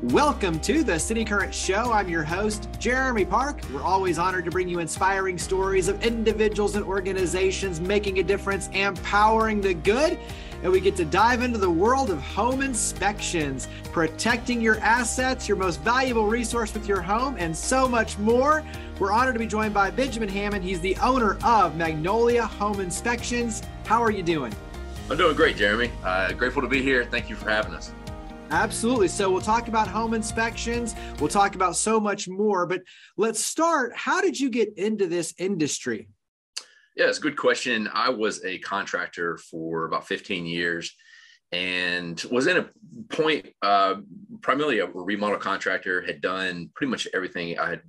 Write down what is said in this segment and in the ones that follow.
Welcome to the City Current Show. I'm your host, Jeremy Park. We're always honored to bring you inspiring stories of individuals and organizations making a difference and powering the good. And we get to dive into the world of home inspections, protecting your assets, your most valuable resource with your home, and so much more. We're honored to be joined by Benjamin Hammond. He's the owner of Magnolia Home Inspections. How are you doing? I'm doing great, Jeremy. Grateful to be here. Thank you for having us. Absolutely. So we'll talk about home inspections. We'll talk about so much more, but let's start. How did you get into this industry? Yeah, it's a good question. I was a contractor for about 15 years and was in a point, primarily a remodel contractor, had done pretty much everything I had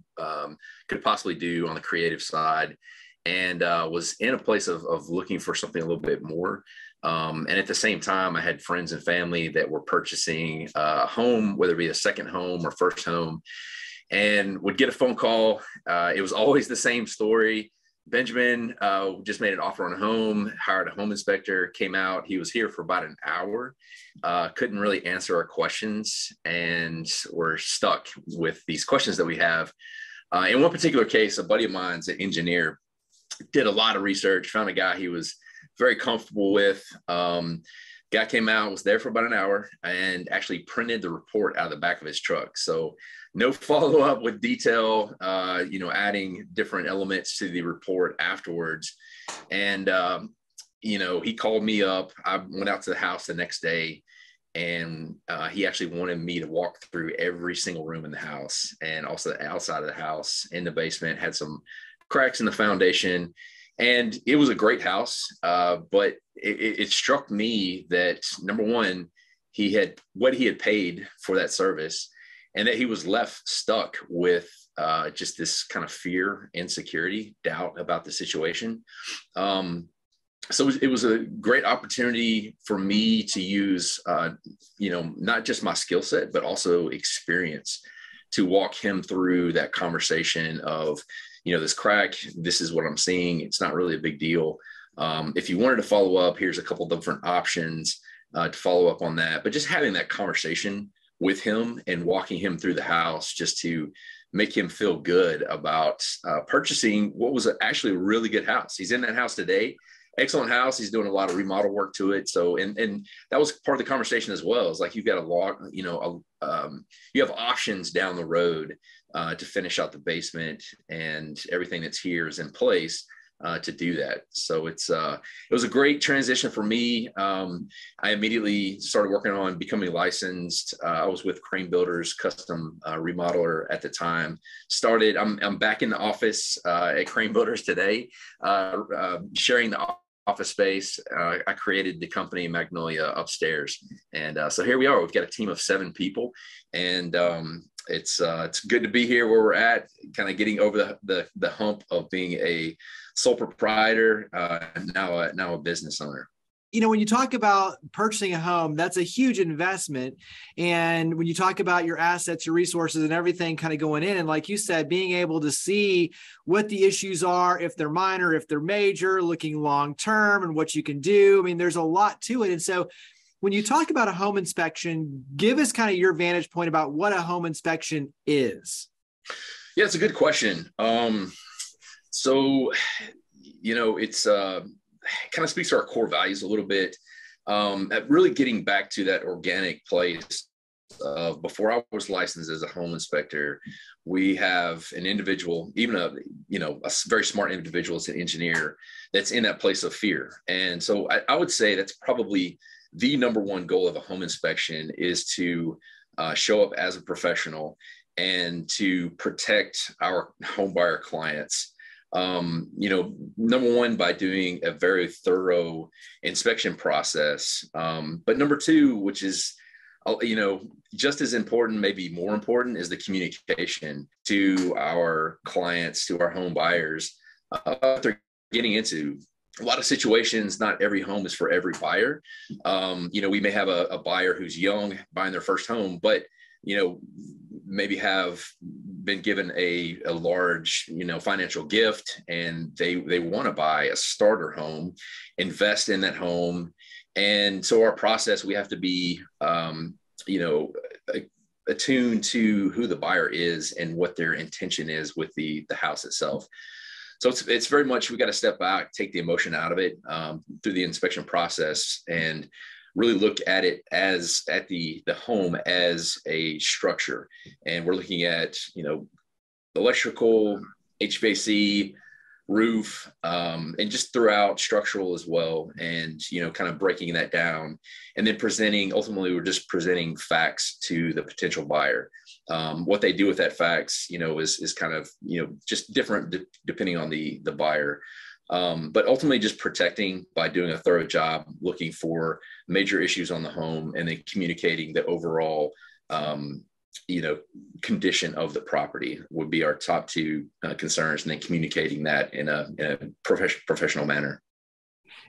could possibly do on the creative side, and was in a place of looking for something a little bit more. And at the same time, I had friends and family that were purchasing a home, whether it be a second home or first home, and would get a phone call. It was always the same story. Benjamin just made an offer on a home, hired a home inspector, came out. He was here for about an hour, couldn't really answer our questions, and we're stuck with these questions that we have. In one particular case, a buddy of mine's an engineer, did a lot of research, found a guy he was very comfortable with. Guy came out, was there for about an hour, and actually printed the report out of the back of his truck. So no follow-up with detail, adding different elements to the report afterwards. And, he called me up. I went out to the house the next day, and he actually wanted me to walk through every single room in the house, and also outside of the house in the basement, had some cracks in the foundation. And it was a great house, but it struck me that, number one, he had what he had paid for that service, and that he was left stuck with just this kind of fear, insecurity, doubt about the situation. So it was a great opportunity for me to use, not just my skill set, but also experience to walk him through that conversation of, this crack, this is what I'm seeing. It's not really a big deal. If you wanted to follow up, here's a couple different options to follow up on that. But just having that conversation with him and walking him through the house just to make him feel good about purchasing what was actually a really good house. He's in that house today. Excellent house. He's doing a lot of remodel work to it. So, and that was part of the conversation as well. It's like, you've got a lot, you have options down the road to finish out the basement, and everything that's here is in place to do that. So it was a great transition for me. I immediately started working on becoming licensed. I was with Crane Builders, custom remodeler at the time. I'm back in the office at Crane Builders today, sharing the office space. I created the company Magnolia upstairs. And so here we are. We've got a team of 7 people, and it's good to be here where we're at, kind of getting over the hump of being a sole proprietor, and now a business owner. When you talk about purchasing a home, that's a huge investment. And when you talk about your assets, your resources, and everything kind of going in, and like you said, being able to see what the issues are, if they're minor, if they're major, looking long-term and what you can do. I mean, there's a lot to it. And so when you talk about a home inspection, give us kind of your vantage point about what a home inspection is. Yeah, it's a good question. So, it's kind of speaks to our core values a little bit. At really getting back to that organic place of before I was licensed as a home inspector, we have an individual, even a very smart individual as an engineer, that's in that place of fear. And so I would say that's probably the number one goal of a home inspection, is to show up as a professional and to protect our home buyer clients. Number one, by doing a very thorough inspection process. But number two, which is, just as important, maybe more important, is the communication to our clients, to our home buyers. They're getting into a lot of situations. Not every home is for every buyer. We may have a buyer who's young, buying their first home, but maybe have been given a large, financial gift, and they want to buy a starter home, invest in that home. And so our process, we have to be, attuned to who the buyer is and what their intention is with the house itself. So it's very much, we got to step back, take the emotion out of it through the inspection process, and really look at it as at the home as a structure. And we're looking at, electrical, HVAC, roof, and just throughout structural as well. And, kind of breaking that down, and then ultimately, we're just presenting facts to the potential buyer. What they do with that facts, is kind of, just different depending on the buyer. But ultimately just protecting by doing a thorough job, looking for major issues on the home, and then communicating the overall, condition of the property would be our top two concerns, and then communicating that in a professional manner.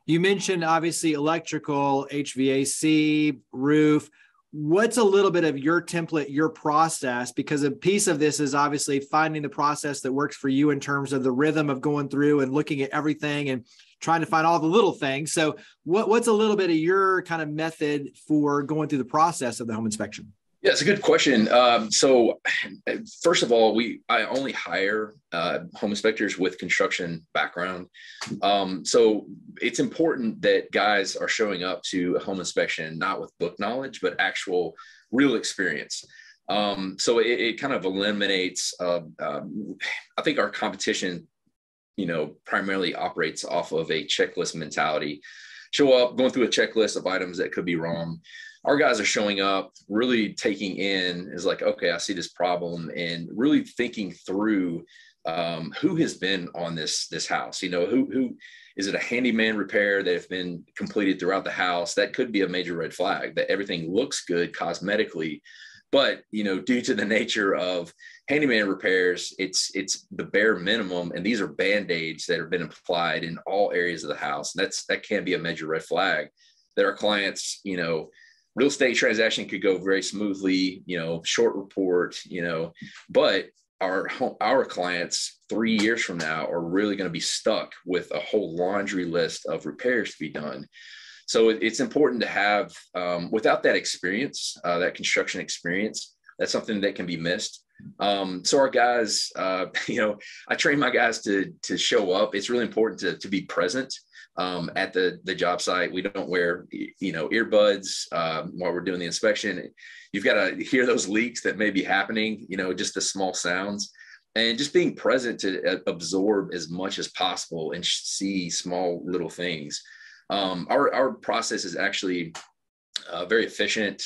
You mentioned obviously electrical, HVAC, roof. What's a little bit of your template, your process? Because a piece of this is obviously finding the process that works for you in terms of the rhythm of going through and looking at everything and trying to find all the little things. So what's a little bit of your kind of method for going through the process of the home inspection? Yeah, it's a good question. So first of all, I only hire home inspectors with construction background. So it's important that guys are showing up to a home inspection, not with book knowledge, but actual real experience. So it kind of eliminates, I think our competition, primarily operates off of a checklist mentality. Show up, going through a checklist of items that could be wrong. Our guys are showing up, really taking in, is like, okay, I see this problem, and really thinking through who has been on this house. Who is it? A handyman repair that have been completed throughout the house? That could be a major red flag, that everything looks good cosmetically, but due to the nature of handyman repairs, it's the bare minimum, and these are band-aids that have been applied in all areas of the house. And that can be a major red flag that our clients, real estate transaction could go very smoothly, short report, but our clients 3 years from now are really going to be stuck with a whole laundry list of repairs to be done. So it's important to have, without that experience, that construction experience, that's something that can be missed. So our guys, I train my guys to show up. It's really important to be present at the job site. We don't wear, earbuds while we're doing the inspection. You've got to hear those leaks that may be happening, just the small sounds, and just being present to absorb as much as possible and see small little things. Our process is actually very efficient.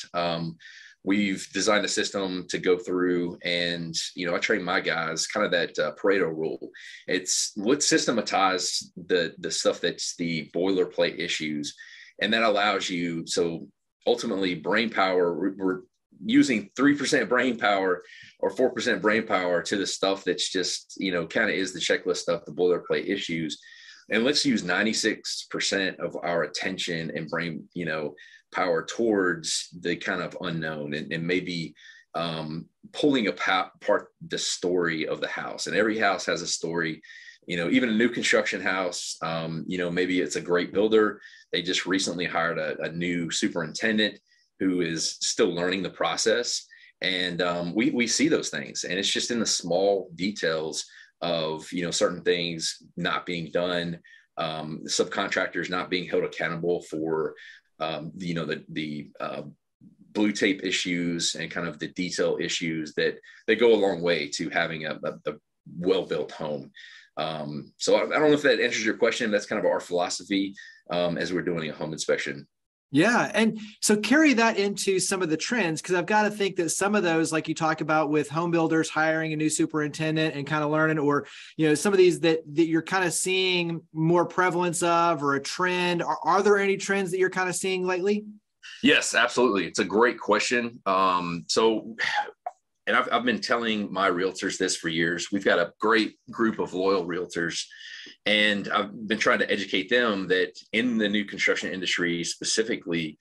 We've designed a system to go through, and, I train my guys kind of that Pareto rule. Let's systematize the stuff that's the boilerplate issues. And that allows you, so ultimately brain power, we're using 3% brain power or 4% brain power to the stuff that's just, kind of is the checklist stuff, the boilerplate issues. And let's use 96% of our attention and brain, power towards the kind of unknown, and maybe pulling apart the story of the house. And every house has a story, even a new construction house, maybe it's a great builder. They just recently hired a new superintendent who is still learning the process. And we see those things, and it's just in the small details of, certain things not being done, subcontractors not being held accountable for the blue tape issues and kind of the detail issues that they go a long way to having a well-built home. So I don't know if that answers your question. That's kind of our philosophy as we're doing a home inspection. Yeah. And so carry that into some of the trends, because I've got to think that some of those, like you talk about with home builders hiring a new superintendent and kind of learning, or, some of these that you're kind of seeing more prevalence of, or a trend. Are there any trends that you're kind of seeing lately? Yes, absolutely. It's a great question. And I've been telling my realtors this for years. We've got a great group of loyal realtors, and I've been trying to educate them that in the new construction industry specifically,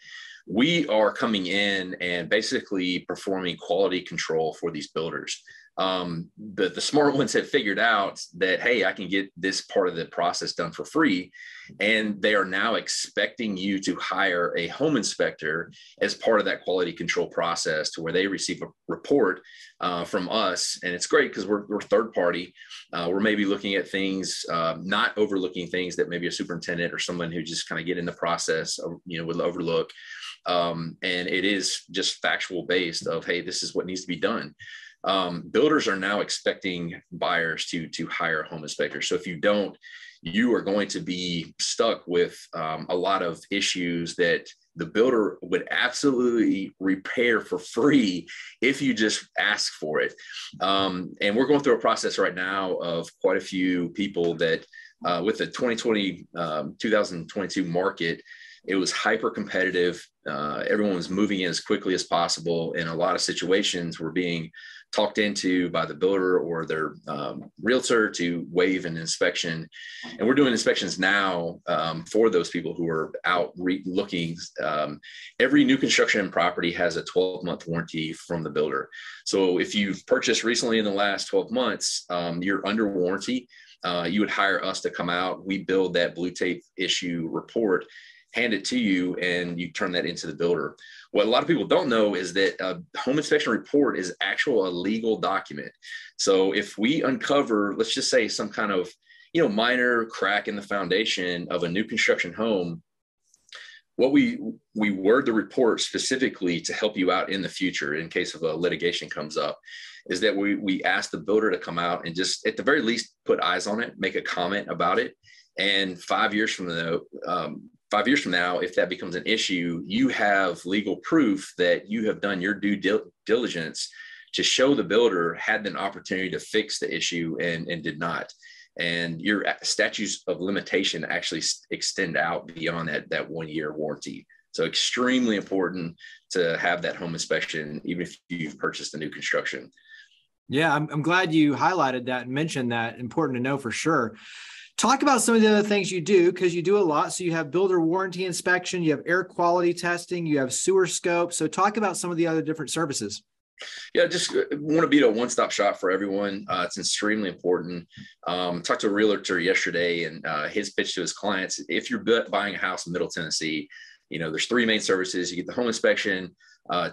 we are coming in and basically performing quality control for these builders. The smart ones have figured out that, hey, I can get this part of the process done for free. And they are now expecting you to hire a home inspector as part of that quality control process, to where they receive a report from us. And it's great because we're third party. We're maybe looking at things, not overlooking things that maybe a superintendent or someone who just kind of get in the process, would overlook. And it is just factual based of, hey, this is what needs to be done. Builders are now expecting buyers to hire home inspectors. So if you don't, you are going to be stuck with a lot of issues that the builder would absolutely repair for free if you just ask for it. And we're going through a process right now of quite a few people that with the 2022 market, it was hyper competitive. Everyone was moving in as quickly as possible. In a lot of situations, were being talked into by the builder or their realtor to waive an inspection. And we're doing inspections now for those people who are out looking. Every new construction property has a 12-month warranty from the builder. So if you've purchased recently in the last 12 months, you're under warranty. You would hire us to come out. We build that blue tape issue report, hand it to you, and you turn that into the builder. What a lot of people don't know is that a home inspection report is a legal document. So if we uncover, let's just say, some kind of, minor crack in the foundation of a new construction home, what we word the report specifically to help you out in the future in case of a litigation comes up, is that we ask the builder to come out and just, at the very least, put eyes on it, make a comment about it. And 5 years from now, if that becomes an issue, you have legal proof that you have done your due diligence to show the builder had an opportunity to fix the issue and did not. And your statutes of limitation actually extend out beyond that 1 year warranty. So extremely important to have that home inspection, even if you've purchased a new construction. Yeah, I'm glad you highlighted that and mentioned that. Important to know for sure. Talk about some of the other things you do, because you do a lot. So you have builder warranty inspection, you have air quality testing, you have sewer scope. So talk about some of the other different services. Yeah, just want to be a one-stop shop for everyone. It's extremely important. Talked to a realtor yesterday, and his pitch to his clients: if you're buying a house in Middle Tennessee, there's three main services. You get the home inspection.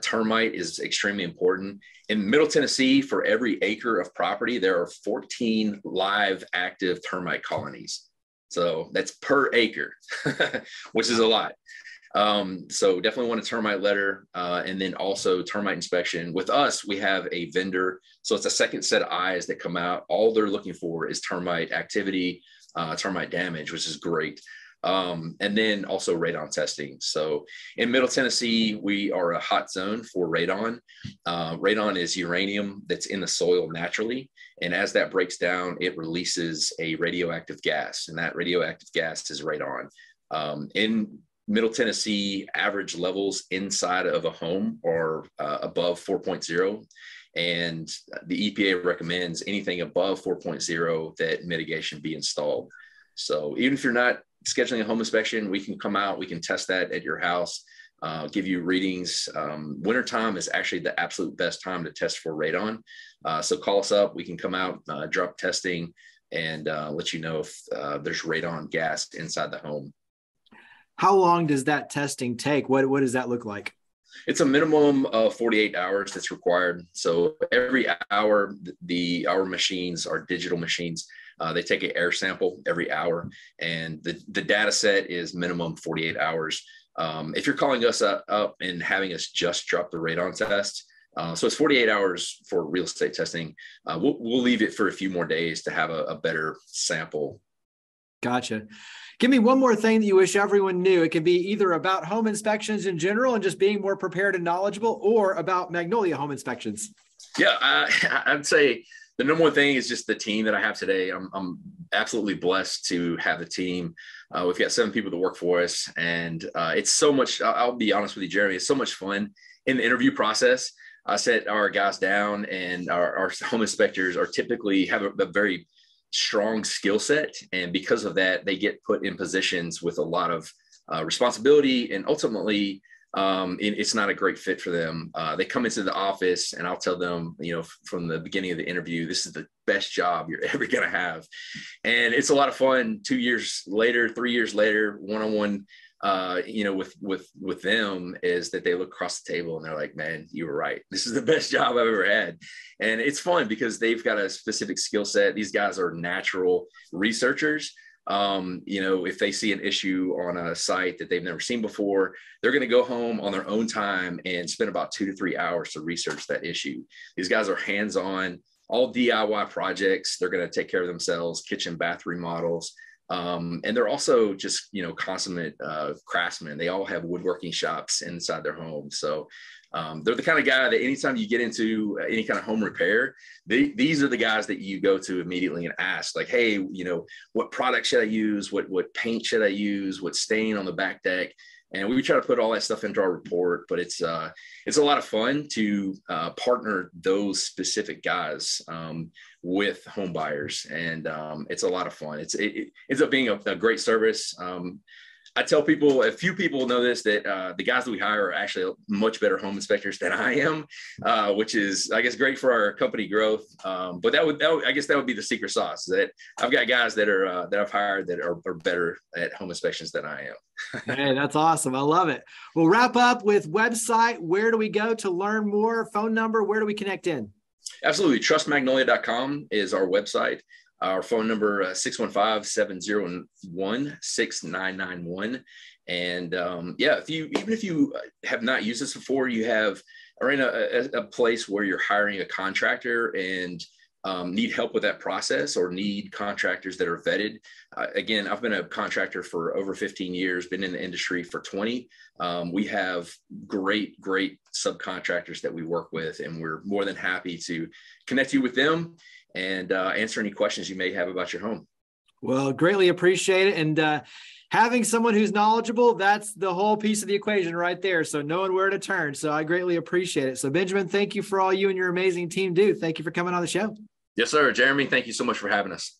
Termite is extremely important. In Middle Tennessee, for every acre of property, there are 14 live active termite colonies. So that's per acre, which is a lot. So definitely want a termite letter, and then also termite inspection. With us, we have a vendor. So it's a second set of eyes that come out. All they're looking for is termite activity, termite damage, which is great. And then also radon testing. So in Middle Tennessee, we are a hot zone for radon. Radon is uranium that's in the soil naturally. And as that breaks down, it releases a radioactive gas, and that radioactive gas is radon. In Middle Tennessee, average levels inside of a home are above 4.0. And the EPA recommends anything above 4.0 that mitigation be installed. So even if you're not scheduling a home inspection, we can come out, we can test that at your house, give you readings. Wintertime is actually the absolute best time to test for radon. So call us up, we can come out, drop testing, and let you know if there's radon gas inside the home. How long does that testing take? What does that look like? It's a minimum of 48 hours that's required. So every hour, our machines are digital machines. They take an air sample every hour, and the data set is minimum 48 hours. If you're calling us up and having us just drop the radon test, so it's 48 hours for real estate testing. We'll leave it for a few more days to have a better sample. Gotcha. Give me one more thing that you wish everyone knew. It can be either about home inspections in general and just being more prepared and knowledgeable, or about Magnolia Home Inspections. Yeah, I'd say the number one thing is just the team that I have today. I'm absolutely blessed to have the team. We've got 7 people that work for us, and it's so much. I'll be honest with you, Jeremy, it's so much fun in the interview process. I set our guys down, and our home inspectors are typically have a very strong skill set, and because of that, they get put in positions with a lot of responsibility, and ultimately it's not a great fit for them. They come into the office and I'll tell them, from the beginning of the interview, this is the best job you're ever going to have. And it's a lot of fun. 2 years later, 3 years later, one-on-one, with them is that they look across the table and they're like, man, you were right. This is the best job I've ever had. And it's fun because they've got a specific skill set. These guys are natural researchers. If they see an issue on a site that they've never seen before, they're going to go home on their own time and spend about 2 to 3 hours to research that issue. These guys are hands-on, all DIY projects. They're going to take care of themselves, kitchen, bath remodels. And they're also just, consummate craftsmen. They all have woodworking shops inside their home. So they're the kind of guy that anytime you get into any kind of home repair, these are the guys that you go to immediately and ask, like, hey, what product should I use? What paint should I use? What stain on the back deck? And we try to put all that stuff into our report, but it's a lot of fun to partner those specific guys with home buyers, and it's a lot of fun. It ends up being a great service. I tell people, a few people know this, that the guys that we hire are actually much better home inspectors than I am, which is, I guess, great for our company growth. But that would be the secret sauce, that I've got guys that I've hired that are better at home inspections than I am. Hey, that's awesome. I love it. We'll wrap up with website. Where do we go to learn more? Phone number, where do we connect in? Absolutely. Trustmagnolia.com is our website. Our phone number, 615-701-6991. And even if you have not used this before, are in a place where you're hiring a contractor and need help with that process, or need contractors that are vetted. Again, I've been a contractor for over 15 years, been in the industry for 20. We have great subcontractors that we work with, and we're more than happy to connect you with them and answer any questions you may have about your home. Well, greatly appreciate it. And having someone who's knowledgeable, that's the whole piece of the equation right there. So knowing where to turn. So I greatly appreciate it. So Benjamin, thank you for all you and your amazing team do. Thank you for coming on the show. Yes, sir. Jeremy, thank you so much for having us.